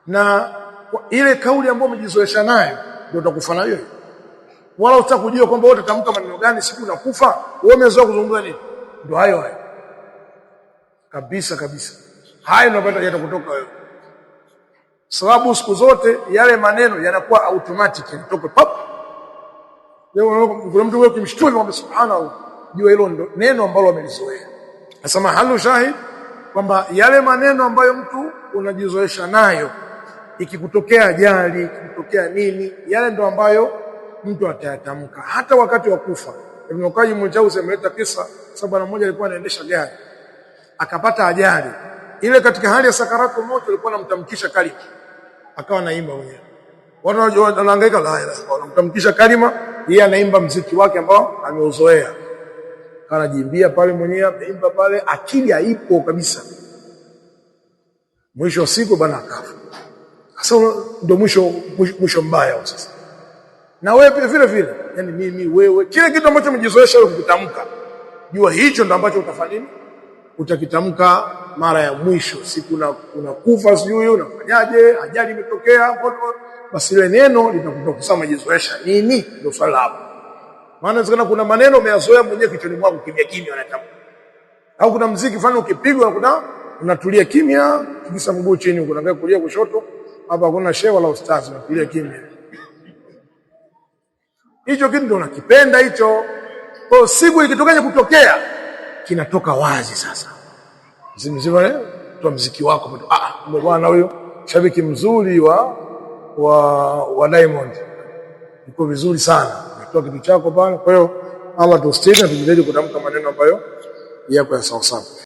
na ile kauli ambayo umejizoesha nayo ndio utakufa nayo. Wala utakujua kwamba wewe utatamka maneno gani siku unakufa. Wewe umezoea kuzungumza nini? Ndio hayo kabisa kabisa. Hayo ndio yatakutoka wewe. Sababu siku zote yale maneno yanakuwa automatic, yanatoka pap. Leo kuna mtu wewe kimshtua kwamba subhanallah, jua hilo ndo neno ambalo amelizoea. Nasema halu shahid kwamba yale maneno ambayo mtu unajizoesha nayo, ikikutokea ajali, ikikutokea nini, yale ndo ambayo mtu atayatamka hata wakati wa kufa. Ibn Qayyim al-Jawzi ameleta kisa, sababu mmoja alikuwa anaendesha gari akapata ajali. Ile katika hali ya sakaratul maut alikuwa anamtamkisha kalima, akawa anaimba mwenyewe. Watu wanahangaika, la ilaha illallah, anamtamkisha kalima, yeye anaimba mziki wake ambao ameuzoea. Anajiimbia pale mwenyewe, ameimba pale, akili haipo kabisa. Mwisho wa siku bana akafa. Sasa ndio mwisho mbaya sasa. Na wewe vile vile, yani mimi, wewe, kile kitu ambacho umejizoesha wewe kukitamka, jua hicho ndio ambacho utafanya nini? Utakitamka mara ya mwisho. Siku unakufa sijui unafanyaje, ajali imetokea, basi ile neno litakutoka kusema umejizoesha nini, ndio swali hapo. Maana inawezekana kuna maneno umeyazoea mwenyewe kichwani mwako kimya kimya unatamka. Au kuna muziki fulani ukipigwa unatulia kimya, kisa mguu chini unaangalia kulia kushoto, hapa hakuna shehe wala ustazi, unatulia kimya. Hicho kitu ndio unakipenda hicho. Kwa siku ikitokea kutokea kinatoka wazi sasa. Mzima toa muziki wako, bwana huyo shabiki mzuri wa Diamond. Iko vizuri sana. Toa kitu chako pale. Kwa hiyo Allah tustiri na tujitahidi kutamka maneno ambayo yako ya sawa sawa.